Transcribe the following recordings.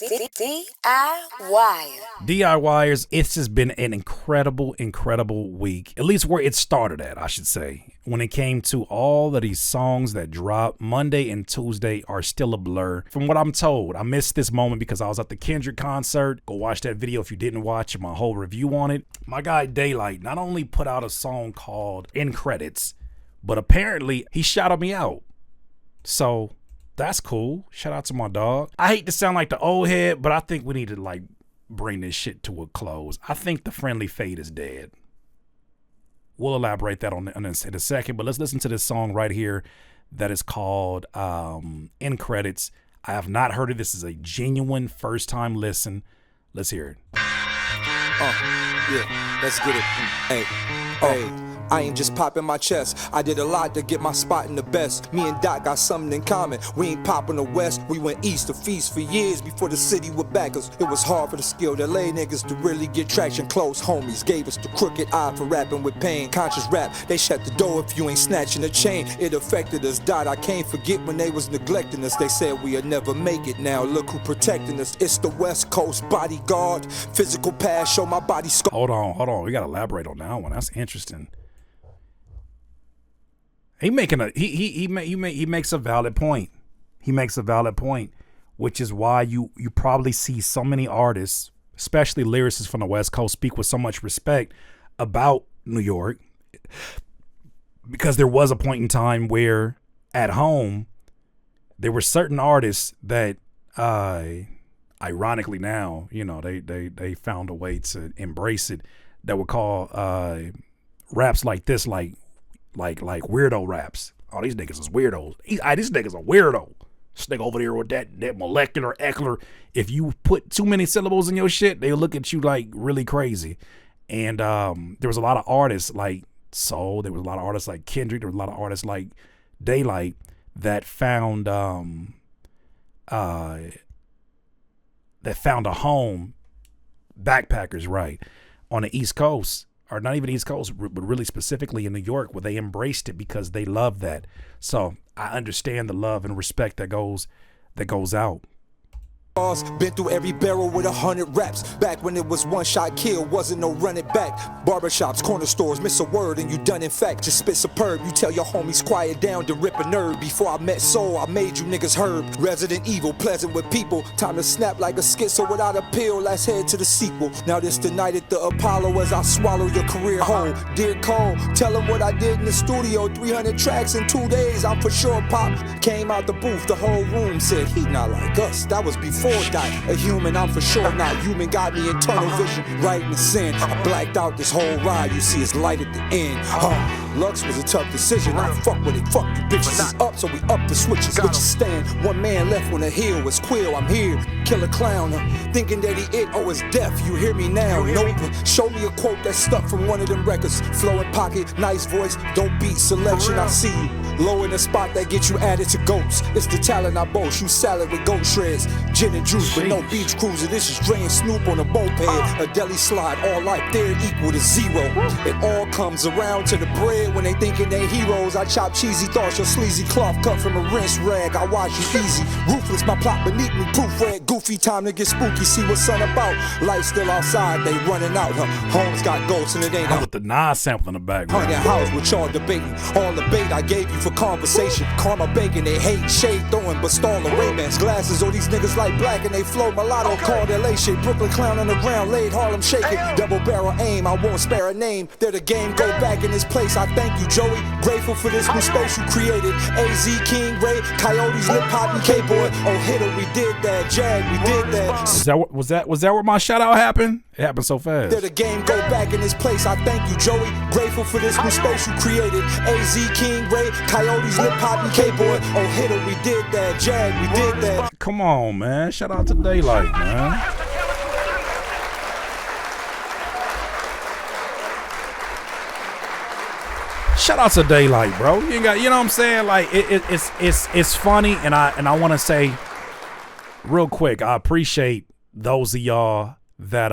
DIY. DIYers, it's just been an incredible week, at least where it started at, I should say. When it came to all of these songs that dropped, Monday and Tuesday are still a blur. From what I'm told, I missed this moment because I was at the Kendrick concert. Go watch that video if you didn't watch my whole review on it. My guy Daylyt not only put out a song called In Credits, but apparently he shouted me out. So that's cool. Shout out to my dog. I hate to sound like the old head, but I think we need to bring this shit to a close. I think the friendly fade is dead. We'll elaborate that on this in a second, but let's listen to this song right here that is called In Credits. I have not heard it. This is a genuine first time listen. Let's hear it. Yeah, let's get it. Hey. I ain't just popping my chest. I did a lot to get my spot in the best. Me and Doc got something in common. We ain't popping the West. We went east to feast for years before the city would back us. It was hard for the skilled LA niggas to really get traction. Close homies gave us the crooked eye for rapping with pain. Conscious rap, they shut the door if you ain't snatching a chain. It affected us, Dot. I can't forget when they was neglecting us. They said we'd never make it. Now look who protecting us. It's the West Coast bodyguard. Physical pass, show my body scar. Hold on. We gotta elaborate on that one. That's interesting. He makes a valid point. He makes a valid point, which is why you probably see so many artists, especially lyricists from the West Coast, speak with so much respect about New York, because there was a point in time where at home there were certain artists that ironically now, they found a way to embrace it, that would call raps like this like weirdo raps. Oh, these niggas is weirdos. This nigga's a weirdo. This nigga over there with that molecular Eckler. If you put too many syllables in your shit, they look at you like really crazy. And there was a lot of artists like Soul. There was a lot of artists like Kendrick. There was a lot of artists like Daylyt that found a home. Backpackers, right, on the East Coast. Or not even East Coast, but really specifically in New York, where they embraced it because they love that. So I understand the love and respect that goes out. Been through every barrel with 100 raps. Back when it was one shot kill, wasn't no running back. Barbershops, corner stores, miss a word and you done in fact. Just spit superb, you tell your homies quiet down to rip a nerve. Before I met Soul, I made you niggas herb. Resident evil, pleasant with people. Time to snap like a schizo without a pill. Let's head to the sequel. Now this the night at the Apollo as I swallow your career whole. Dear Cole, tell him what I did in the studio. 300 tracks in 2 days, I'm for sure pop. Came out the booth, the whole room said he not like us. That was before die. A human, I'm for sure not human. Got me in tunnel vision, right in the sin. I blacked out this whole ride. You see it's light at the end. Lux was a tough decision. I fuck with it. Fuck you bitches. It's up, so we up the switches. Switches stand. One man left when the hill was Quill. I'm here. Kill a clown. Thinking that he it's deaf. You hear me now? Nope. Show me a quote that's stuck from one of them records. Flowing pocket, nice voice. Don't beat selection. I see you. Low in the spot that get you added to goats. It's the talent I boast. You salad with goat shreds. Gin and juice, but no beach cruiser. This is Dre and Snoop on a moped. A deli slide, all life there equal to zero. It all comes around to the bread when they thinking they heroes. I chop cheesy thoughts, your sleazy cloth cut from a rinse rag. I watch you easy. Ruthless, my plot beneath me. Proof red, goofy, time to get spooky. See what's sun about. Light still outside, they running out. Homes got ghosts and it ain't out. With the Nas sample in the background. Haunted house with y'all debating. All the bait I gave you for conversation. Karma bacon, they hate shade throwing, but stall Ray-Bans. Glasses, all these niggas like black and they flow mulatto. Called LA shit, Brooklyn clown on the ground, laid Harlem shaking. Double barrel aim, I won't spare a name. They're the game, go back in this place. I thank you, Joey. Grateful for this new space you created. AZ, King, Ray, Coyotes, Lip Hop, and K-Boy. Oh, hitter, we did that. Jag, we did that. Was that where my shout out happened? It happened so fast. They're the game, go back in this place. I thank you, Joey. Grateful for this new space you created. AZ, King, Ray, Coyotes, Lip Hop, and K-Boy. Oh, hitter, we did that. Jag, we did that. Come on, man. Shout out to Daylyt, man. Shout out to Daylyt, bro. You got, you know what I'm saying? Like it's funny, and I want to say real quick, I appreciate those of y'all that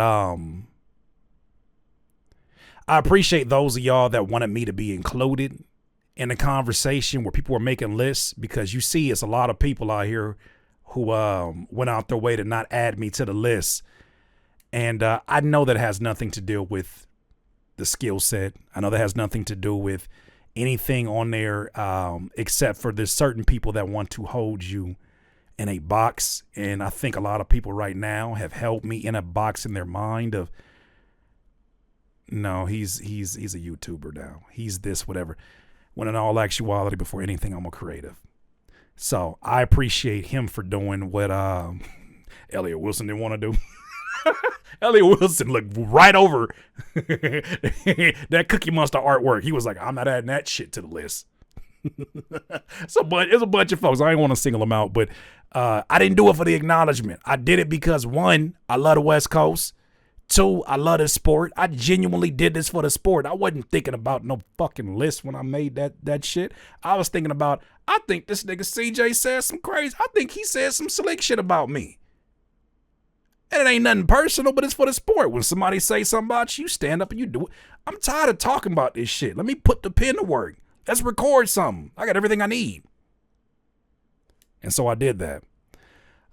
wanted me to be included in the conversation where people were making lists, because you see it's a lot of people out here who went out their way to not add me to the list. And I know that has nothing to do with the skill set. I know that has nothing to do with anything on there except for there's certain people that want to hold you in a box. And I think a lot of people right now have held me in a box in their mind of, no, he's a YouTuber now. He's this, whatever. When in all actuality, before anything, I'm a creative. So I appreciate him for doing what Elliot Wilson didn't want to do. Elliot Wilson looked right over that Cookie Monster artwork. He was like, I'm not adding that shit to the list. So, but it's a bunch of folks. I didn't want to single them out, but I didn't do it for the acknowledgement. I did it because, one, I love the West Coast. Two, I love this sport. I genuinely did this for the sport. I wasn't thinking about no fucking list when I made that shit. I was thinking about, I think this nigga CJ said some crazy. I think he said some slick shit about me. And it ain't nothing personal, but it's for the sport. When somebody say something about you, stand up and you do it. I'm tired of talking about this shit. Let me put the pen to work. Let's record something. I got everything I need. And so I did that.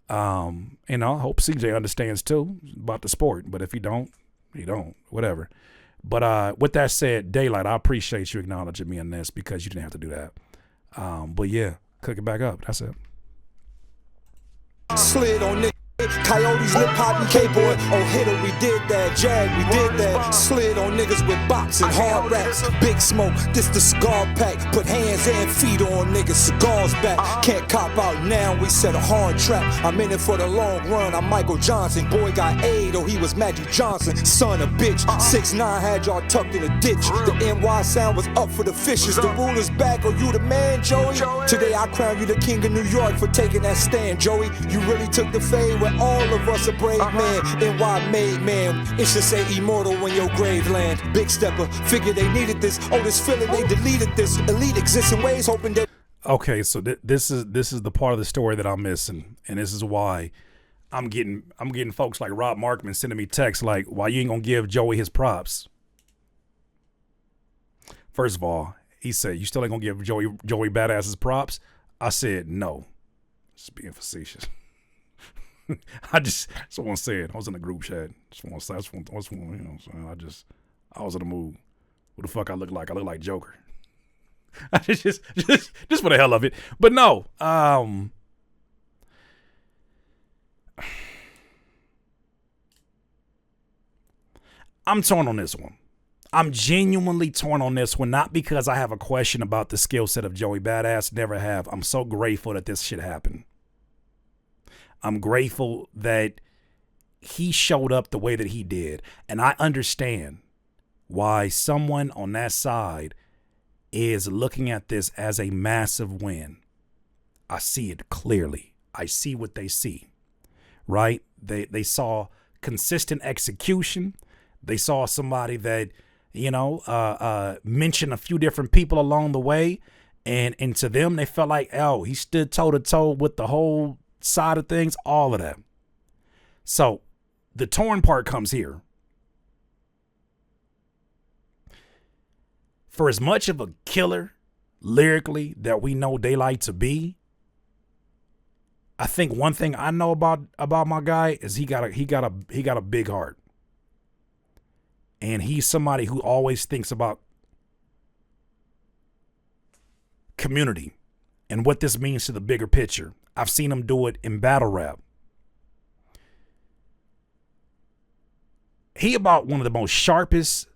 I hope CJ understands too about the sport. But if he don't, whatever. But with that said, Daylyt, I appreciate you acknowledging me in this because you didn't have to do that. But yeah, cook it back up. That's it. Slid on Nick. Coyotes, lip hop, and K-boy. Oh, hitter, we did that. Jag, we did that. Slid on niggas with boxing, hard raps. Big smoke, this the cigar pack. Put hands and feet on niggas, cigars back. Can't cop out now, we set a hard trap. I'm in it for the long run, I'm Michael Johnson. Boy got AIDS, oh, he was Magic Johnson. Son of bitch, 6'9", had y'all tucked in a ditch. The NY sound was up for the fishes. The ruler's back, oh, you the man, Joey? Today I crown you the king of New York for taking that stand, Joey. You really took the fade. All of us a brave man, NY made man. It should say immortal when your grave land. Big stepper, figure they needed this. Oh, this feeling they deleted this. Elite exists in ways, hoping that. Okay, so this is the part of the story that I'm missing, and this is why I'm getting folks like Rob Markman sending me texts like, "Why you ain't gonna give Joey his props?" First of all, he said, "You still ain't gonna give Joey Badass his props?" I said, "No." Just being facetious. That's what I'm saying. I was in a group chat. I was in the mood. What the fuck I look like? I look like Joker. just for the hell of it. But no. I'm torn on this one. I'm genuinely torn on this one, not because I have a question about the skill set of Joey Badass. Never have. I'm so grateful that this shit happened. I'm grateful that he showed up the way that he did. And I understand why someone on that side is looking at this as a massive win. I see it clearly. I see what they see, right? They saw consistent execution. They saw somebody that, mentioned a few different people along the way. And to them, they felt like, oh, he stood toe to toe with the whole side of things, all of that. So the torn part comes here. For as much of a killer lyrically that we know Daylyt to be, I think one thing I know about my guy is he got a big heart. And he's somebody who always thinks about community and what this means to the bigger picture. I've seen him do it in battle rap. He about one of the most sharpest,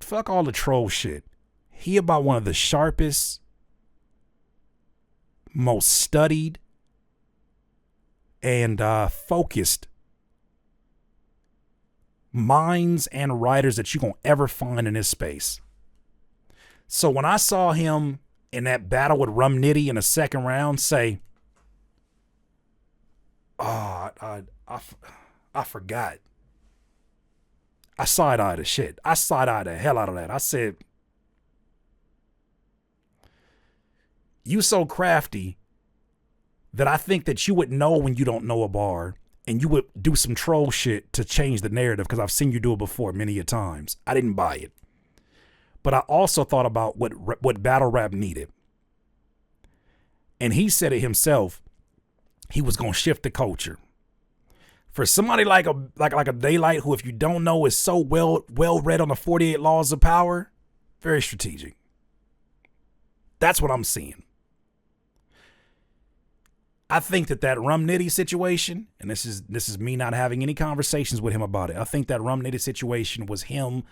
fuck all the troll shit. He about one of the sharpest, most studied, and focused minds and writers that you're going to ever find in this space. So when I saw him in that battle with Rum Nitty in the second round say, I forgot. I side-eyed the shit. I side-eyed the hell out of that. I said, you so crafty that I think that you would know when you don't know a bar and you would do some troll shit to change the narrative because I've seen you do it before many a times. I didn't buy it. But I also thought about what battle rap needed. And he said it himself. he was gonna shift the culture. For somebody like a Daylyt, who, if you don't know, is so well read on the 48 laws of power, very strategic. That's what I'm seeing. I think that Rum Nitty situation, and this is me not having any conversations with him about it. I think that Rum Nitty situation was him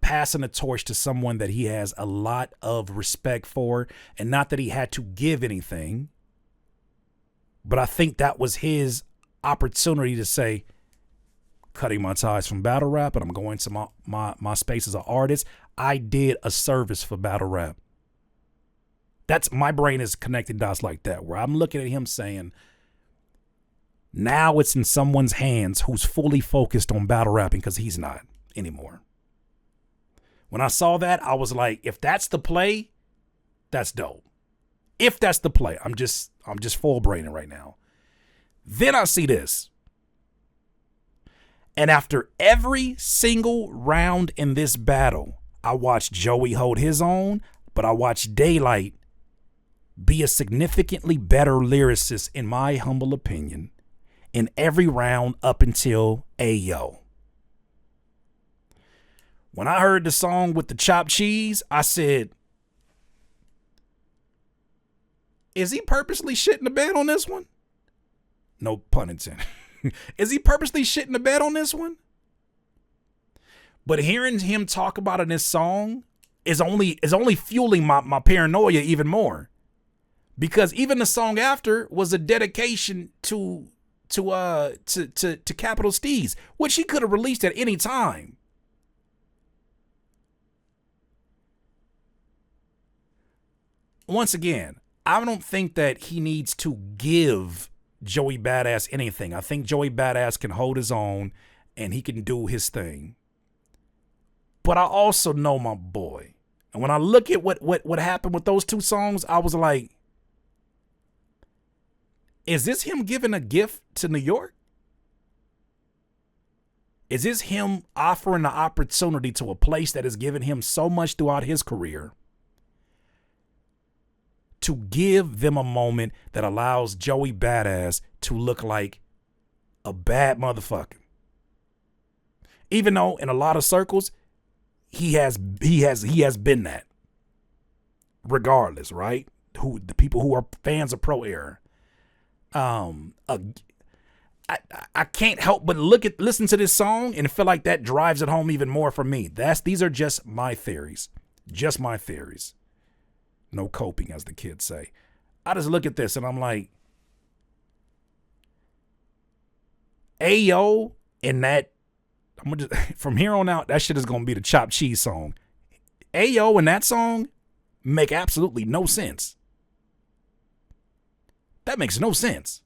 passing the torch to someone that he has a lot of respect for, and not that he had to give anything, but I think that was his opportunity to say, cutting my ties from battle rap, and I'm going to my space as an artist. I did a service for battle rap. That's, my brain is connecting dots like that, where I'm looking at him saying, now it's in someone's hands who's fully focused on battle rapping, because he's not anymore. When I saw that, I was like, if that's the play, that's dope. If that's the play, I'm just full braining right now. Then I see this. And after every single round in this battle, I watched Joey hold his own, but I watched Daylyt be a significantly better lyricist, in my humble opinion, in every round up until Ayo. When I heard the song with the chopped cheese, I said, is he purposely shitting the bed on this one? No pun intended. Is he purposely shitting the bed on this one? But hearing him talk about it in this song is only fueling my paranoia even more. Because even the song after was a dedication to Capital Steez, which he could have released at any time. Once again, I don't think that he needs to give Joey Badass anything. I think Joey Badass can hold his own and he can do his thing. But I also know my boy. And when I look at what happened with those two songs, I was like, is this him giving a gift to New York? Is this him offering the opportunity to a place that has given him so much throughout his career, to give them a moment that allows Joey Badass to look like a bad motherfucker? Even though in a lot of circles, he has been that. Regardless, right? The people who are fans of Pro Era. I can't help but listen to this song and feel like that drives it home even more for me. These are just my theories. Just my theories. No coping, as the kids say. I just look at this and I'm like, Ayo, in that, I'm gonna just, from here on out, that shit is gonna be the chopped cheese song. Ayo in that song make absolutely no sense. That makes no sense.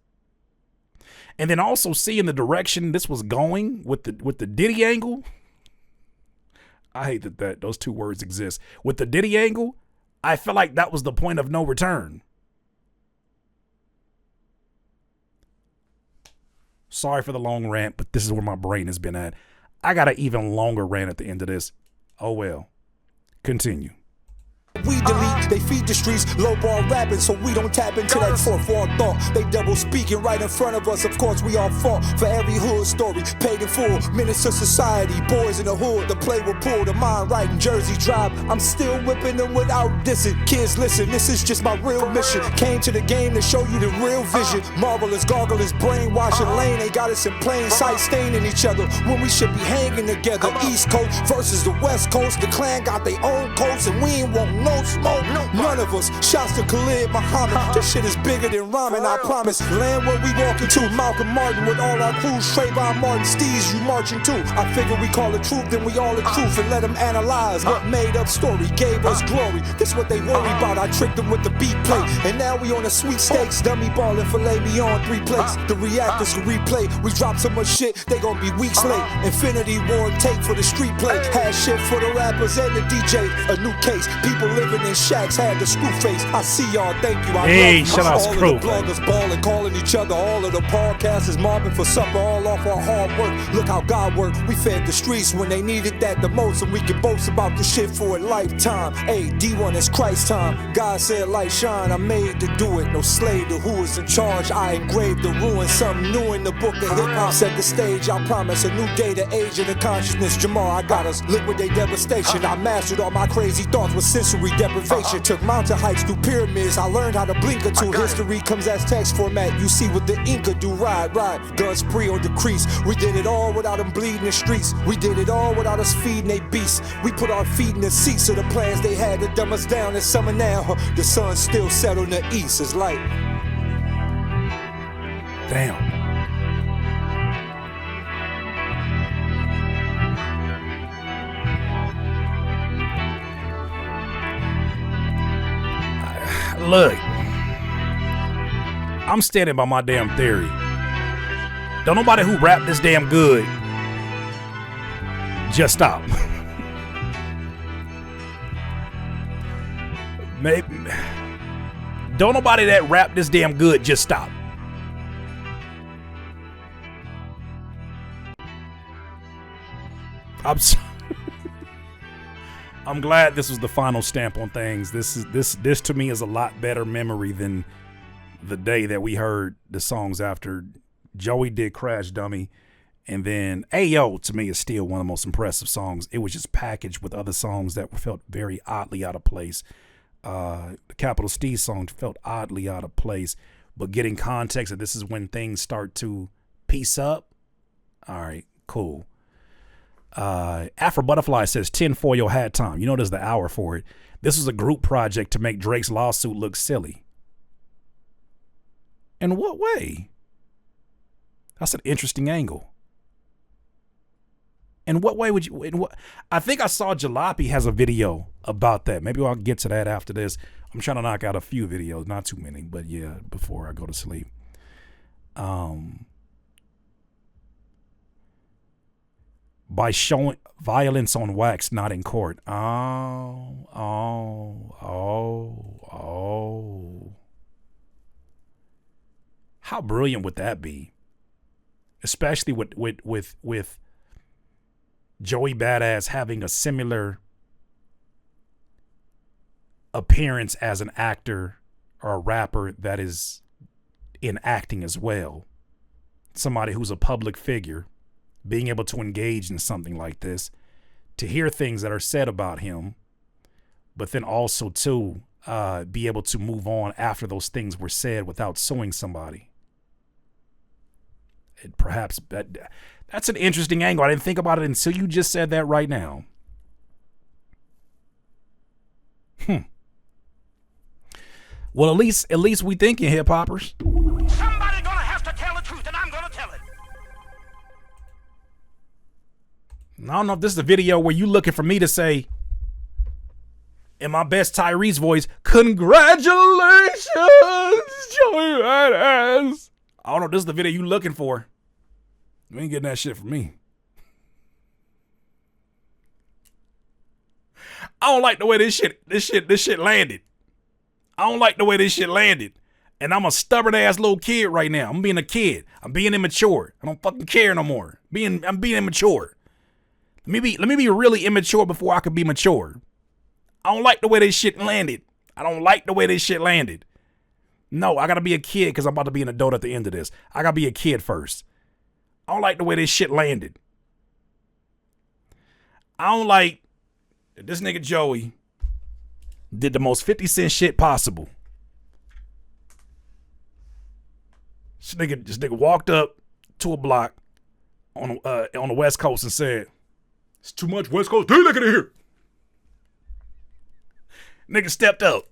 And then also seeing the direction this was going with the Diddy angle. I hate that those two words exist. With the Diddy angle, I felt like that was the point of no return. Sorry for the long rant, but this is where my brain has been at. I got an even longer rant at the end of this. Oh well. Continue. We delete, they feed the streets, lowball rapping, so we don't tap into that forethought thought. They double speaking right in front of us, of course we all fought for every hood story, paid in full, minutes to society, boys in the hood, the play will pull, the mind right in Jersey Drive. I'm still whipping them without dissing. Kids listen, this is just my real mission. Came to the game to show you the real vision. Marvelous, gargles, brainwashing lane, they got us in plain sight, staining each other when we should be hanging together. East Coast versus the West Coast, the clan got their own coats and we ain't want no smoke, none of us. Shouts to Khalid Muhammad. This shit is bigger than rhyming, I promise. Land where we walking to, Malcolm Martin with all our crews. Trayvon Martin, Steez, you marching too. I figure we call it truth, then we all the truth, and let them analyze what made up story gave us glory. This what they worry about. I tricked them with the beat plate, and now we on the sweepstakes. Dummy ball and filet me on 3 plates. The reactors can replay. We drop so much shit, they gon' be weeks late. Infinity War take for the street play. Had shit for the rappers and the DJ. A new case, people living in shacks had the screw face. I see y'all, thank you. I Hey, love you. shout out All Screw. of the bloggers balling, calling each other. All of the podcasters mobbing for supper, all off our hard work. Look how God worked. We fed the streets when they needed that the most, and we can boast about the shit for a lifetime. Hey, D1 is Christ time. God said light shine, I'm made to do it. No slave to who is in charge. I engraved the ruin, something new in the book of hip-hop. Set the stage, I promise a new day, the age of the consciousness. Jamal, I got us liquidate devastation. I mastered all my crazy thoughts with sensory deprivation. Took mountain heights through pyramids. I learned how to blink or two. History comes as text format. You see what the Inca do. Ride. Guns free or decrease. We did it all without them bleeding the streets. We did it all without us feeding they beasts. We put our feet in the seats of the plans they had to dumb us down. It's summer now. The sun still set on the east. It's light. Damn. Look, I'm standing by my damn theory. Don't nobody who rap this damn good just stop. Maybe. Don't nobody that rap this damn good just stop. I'm glad this was the final stamp on things. This to me is a lot better memory than the day that we heard the songs after Joey did Crash Dummy, and then Ayo to me is still one of the most impressive songs. It was just packaged with other songs that felt very oddly out of place. The Capital Steez song felt oddly out of place, but getting context that this is when things start to piece up. All right, cool. Afro Butterfly says 10 for your hat time. You know there's the hour for it. This was a group project to make Drake's lawsuit look silly. In what way? That's an interesting angle. In what way would you? I think I saw Jalopy has a video about that. Maybe I'll get to that after this. I'm trying to knock out a few videos, not too many, but yeah, before I go to sleep. By showing violence on wax, not in court. Oh. How brilliant would that be? Especially with Joey Badass having a similar appearance as an actor or a rapper that is in acting as well. Somebody who's a public figure, being able to engage in something like this, to hear things that are said about him, but then also to be able to move on after those things were said without suing somebody. And perhaps that's an interesting angle. I didn't think about it until you just said that right now. Well, at least we thinking, hip hoppers. Somebody gonna have to tell the truth, and I'm gonna tell it. I don't know if this is a video where you looking for me to say, in my best Tyrese voice, congratulations, Joey Badass. I don't know if this is the video you looking for. You ain't getting that shit from me. I don't like the way this shit landed. I don't like the way this shit landed. And I'm a stubborn ass little kid right now. I'm being a kid. I'm being immature. I don't fucking care no more. I'm being immature. Let me be really immature before I can be mature. I don't like the way this shit landed. I don't like the way this shit landed. No, I gotta be a kid because I'm about to be an adult at the end of this. I gotta be a kid first. I don't like the way this shit landed. I don't like that this nigga Joey did the most 50 Cent shit possible. This nigga walked up to a block on the West Coast and said, "It's too much West Coast. Dude, look at it here." Nigga stepped up.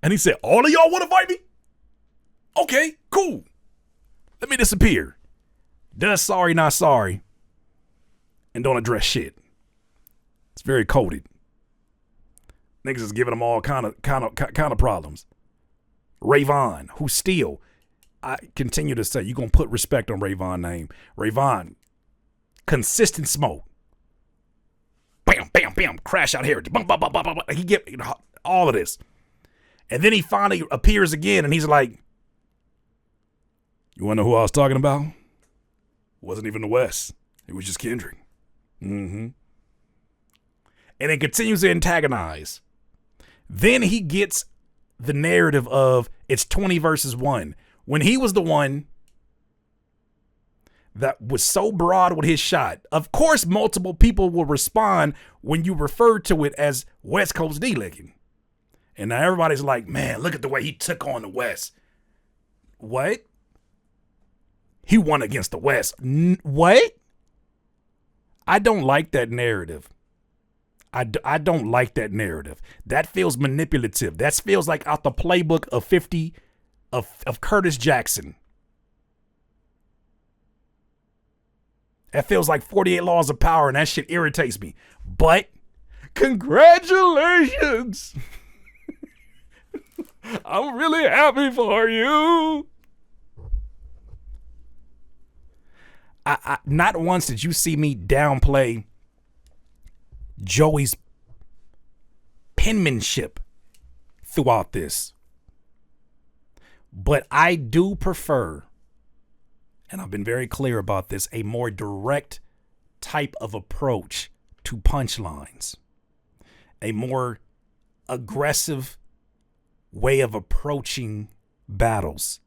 And he said, "All of y'all want to fight me? Okay, cool. Let me disappear." Does sorry, not sorry. And don't address shit. It's very coded. Niggas is giving them all kind of problems. Rayvon, who still, I continue to say, you gonna put respect on Rayvon's name. Rayvon, consistent smoke. Bam, bam, bam, crash out here. Bum, bum, bum, bum, bum. He get all of this. And then he finally appears again and he's like, you want to know who I was talking about? It wasn't even the West. It was just Kendrick. Mm-hmm. And it continues to antagonize. Then he gets the narrative of it's 20 versus 1. When he was the one that was so broad with his shot, of course, multiple people will respond when you refer to it as West Coast Daylyt. And now everybody's like, man, look at the way he took on the West. What? He won against the West. What? I don't like that narrative. I don't like that narrative. That feels manipulative. That feels like out the playbook of 50 of Curtis Jackson. That feels like 48 Laws of Power, and that shit irritates me. But congratulations. I'm really happy for you. I not once did you see me downplay Joey's penmanship throughout this. But I do prefer, and I've been very clear about this, a more direct type of approach to punchlines. A more aggressive way of approaching battles.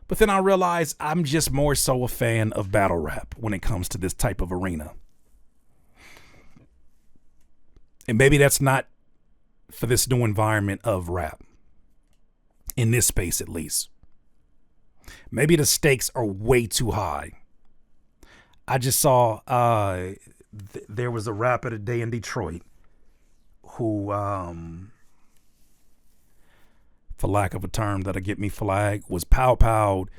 But then I realized I'm just more so a fan of battle rap when it comes to this type of arena. And maybe that's not for this new environment of rap. In this space, at least. Maybe the stakes are way too high. I just saw there was a rapper today in Detroit who, for lack of a term that'll get me flagged, was pow-powed.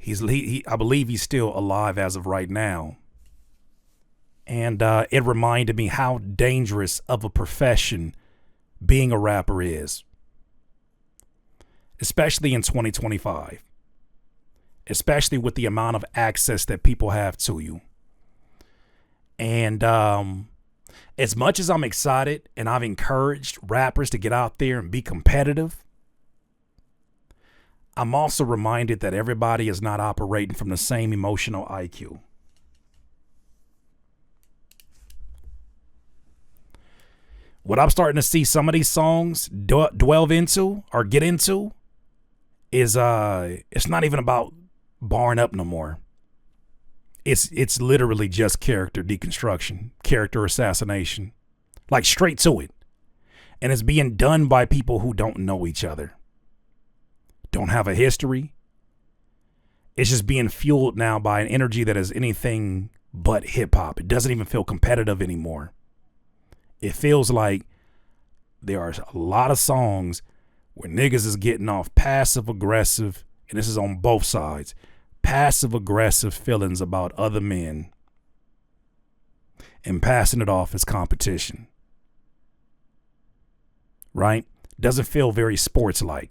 I believe he's still alive as of right now. And it reminded me how dangerous of a profession being a rapper is. Especially in 2025. Especially with the amount of access that people have to you. And as much as I'm excited and I've encouraged rappers to get out there and be competitive, I'm also reminded that everybody is not operating from the same emotional IQ. What I'm starting to see some of these songs delve into or get into is it's not even about barring up no more. It's literally just character deconstruction, character assassination, like straight to it. And it's being done by people who don't know each other, don't have a history. It's just being fueled now by an energy that is anything but hip hop. It doesn't even feel competitive anymore. It feels like there are a lot of songs where niggas is getting off passive aggressive, and this is on both sides, passive aggressive feelings about other men and passing it off as competition. Right? Doesn't feel very sports-like.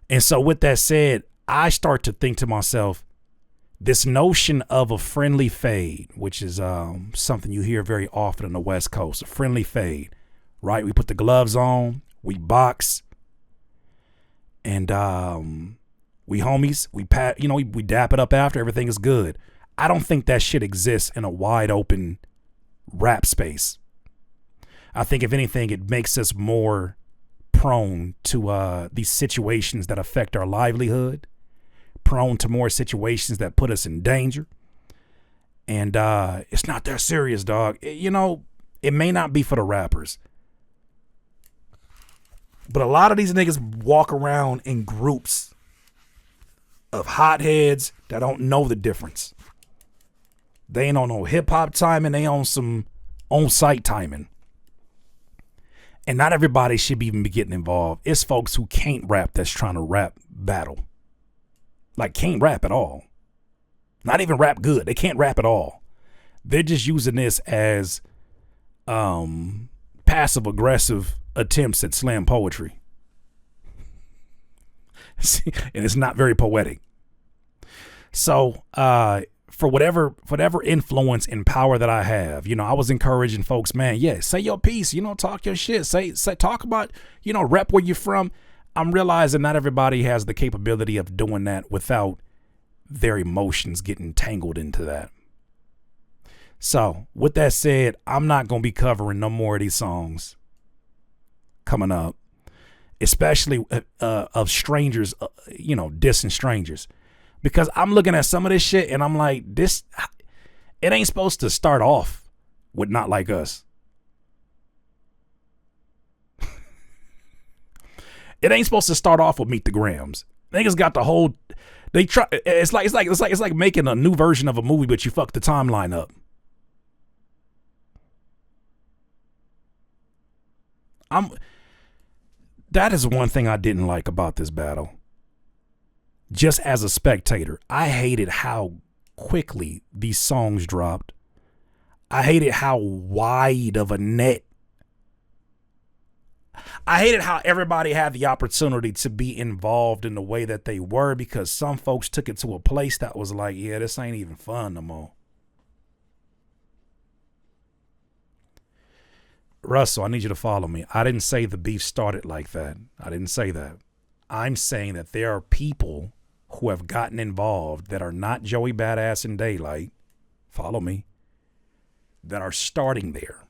And so with that said, I start to think to myself, this notion of a friendly fade, which is something you hear very often on the West Coast, a friendly fade, right? We put the gloves on, we box, and we homies, we dap it up after, everything is good. I don't think that shit exists in a wide open rap space. I think if anything, it makes us more prone to these situations that affect our livelihood, prone to more situations that put us in danger. And it's not that serious, dog. It may not be for the rappers, but a lot of these niggas walk around in groups of hotheads that don't know the difference. They ain't on no hip hop timing. They on some on-site timing. And not everybody should even be getting involved. It's folks who can't rap that's trying to rap battle. Like can't rap at all. Not even rap good. They can't rap at all. They're just using this as passive aggressive attempts at slam poetry. And it's not very poetic. So for whatever influence and power that I have, I was encouraging folks, man, yeah, say your piece, talk your shit, say talk about, rep where you're from. I'm realizing not everybody has the capability of doing that without their emotions getting tangled into that. So with that said, I'm not going to be covering no more of these songs coming up, especially of strangers, dissing strangers, because I'm looking at some of this shit and I'm like, it ain't supposed to start off with Not Like Us. It ain't supposed to start off with Meet the Grams. Niggas got the whole, they try. It's like making a new version of a movie, but you fuck the timeline up. That is one thing I didn't like about this battle. Just as a spectator, I hated how quickly these songs dropped. I hated how wide of a net. I hated how everybody had the opportunity to be involved in the way that they were, because some folks took it to a place that was like, yeah, this ain't even fun no more. Russell, I need you to follow me. I didn't say the beef started like that. I didn't say that. I'm saying that there are people who have gotten involved that are not Joey Badass and Daylyt, follow me, that are starting there.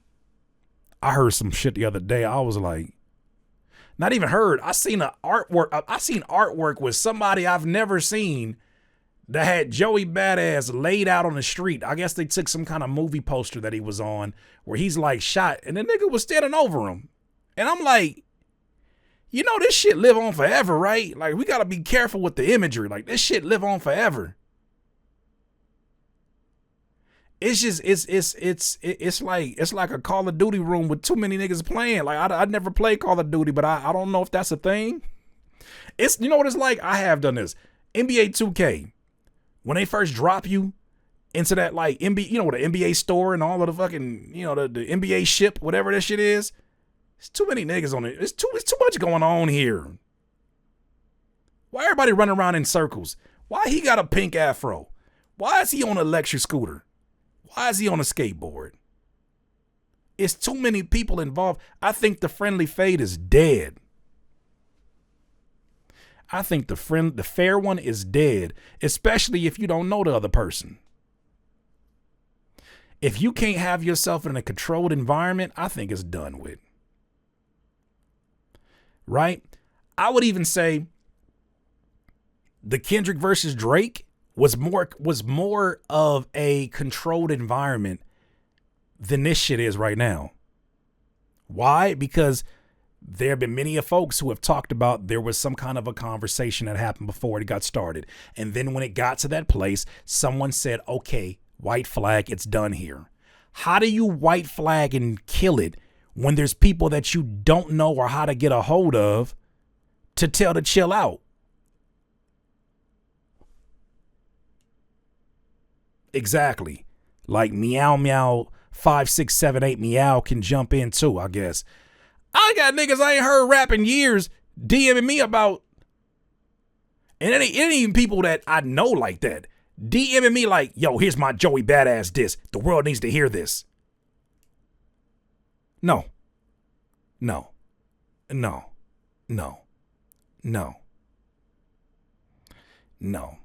I heard some shit the other day. I was like, not even heard. I seen artwork with somebody I've never seen that had Joey Badass laid out on the street. I guess they took some kind of movie poster that he was on where he's like shot and the nigga was standing over him. And I'm like, this shit live on forever, right? Like, we got to be careful with the imagery. Like, this shit live on forever. It's just, it's like a Call of Duty room with too many niggas playing. Like, I never played Call of Duty, but I don't know if that's a thing. It's, what it's like? I have done this. NBA 2K. When they first drop you into that, like, NBA, the NBA store and all of the fucking, the NBA ship, whatever that shit is, it's too many niggas on it. It's too much going on here. Why everybody running around in circles? Why he got a pink afro? Why is he on an electric scooter? Why is he on a skateboard? It's too many people involved. I think the friendly fade is dead. I think the fair one is dead, especially if you don't know the other person. If you can't have yourself in a controlled environment, I think it's done with. Right? I would even say the Kendrick versus Drake was more of a controlled environment than this shit is right now. Why? Because there have been many of folks who have talked about there was some kind of a conversation that happened before it got started. And then when it got to that place, someone said, okay, white flag, it's done here. How do you white flag and kill it when there's people that you don't know or how to get a hold of to tell to chill out? Exactly. Like meow, meow, 5, 6, 7, 8 meow can jump in too, I guess. I got niggas I ain't heard rap in years DMing me about, and it ain't even people that I know like that. DMing me like, yo, here's my Joey Badass diss. The world needs to hear this. No. No. No. No. No. No.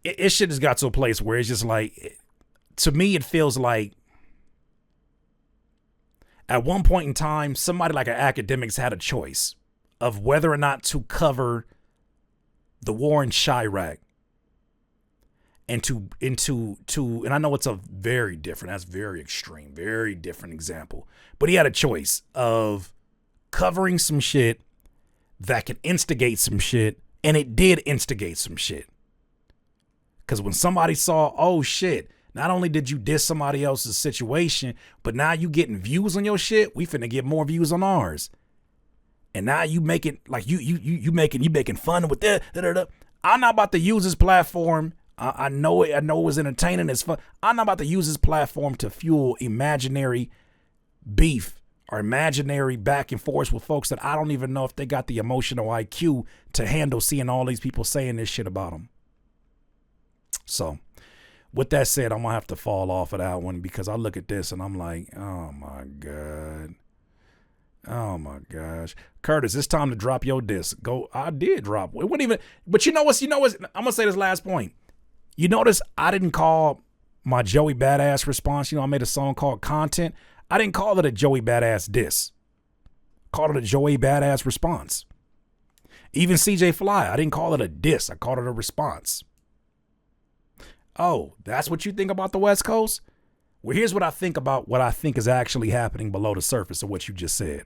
It shit has got to a place where it's just like, to me, it feels like at one point in time, somebody like an Academics had a choice of whether or not to cover the war in Chirac and and I know it's a very different, that's very extreme, very different example, but he had a choice of covering some shit that could instigate some shit, and it did instigate some shit. Because when somebody saw, oh shit, not only did you diss somebody else's situation, but now you getting views on your shit, we finna get more views on ours. And now you making like you making fun with that. I'm not about to use this platform. I know it was entertaining, it's fun. I'm not about to use this platform to fuel imaginary beef or imaginary back and forth with folks that I don't even know if they got the emotional IQ to handle seeing all these people saying this shit about them. So with that said, I'm going to have to fall off of that one because I look at this and I'm like, oh my God. Oh my gosh. Curtis, it's time to drop your disc. Go. I did drop. It wouldn't even, but you know what? I'm going to say this last point. You notice I didn't call my Joey Badass response. I made a song called Content. I didn't call it a Joey Badass diss. Called it a Joey Badass response. Even CJ Fly, I didn't call it a diss. I called it a response. Oh, that's what you think about the West Coast? Well, here's what I think about what I think is actually happening below the surface of what you just said.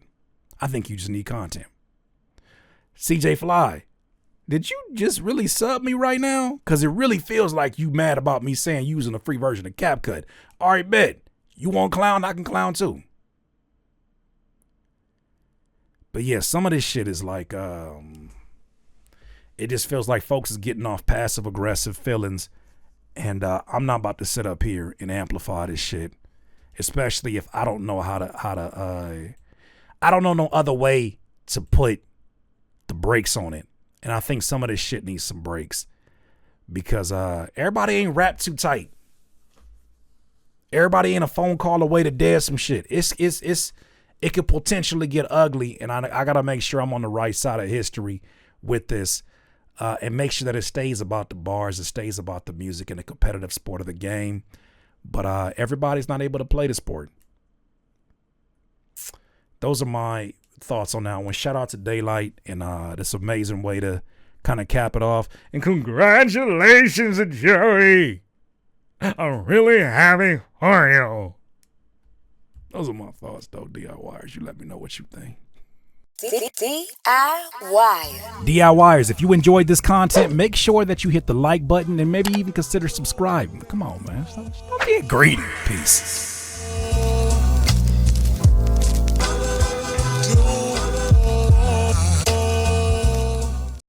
I think you just need content. CJ Fly, did you just really sub me right now? Because it really feels like you mad about me saying using a free version of CapCut. All right, bet. You want clown? I can clown too. But yeah, some of this shit is like, it just feels like folks is getting off passive aggressive feelings. And I'm not about to sit up here and amplify this shit, especially if I don't know how to I don't know no other way to put the brakes on it. And I think some of this shit needs some brakes because everybody ain't wrapped too tight. Everybody ain't a phone call away to dead some shit. It could potentially get ugly, and I gotta make sure I'm on the right side of history with this. And make sure that it stays about the bars, it stays about the music and the competitive sport of the game. But everybody's not able to play the sport. Those are my thoughts on that one. Shout out to Daylyt and this amazing way to kind of cap it off. And congratulations to Joey. I'm really happy for you. Those are my thoughts, though, DIYers. You let me know what you think. DIYers, if you enjoyed this content, make sure that you hit the like button and maybe even consider subscribing. Come on, man. Stop being greedy. Peace.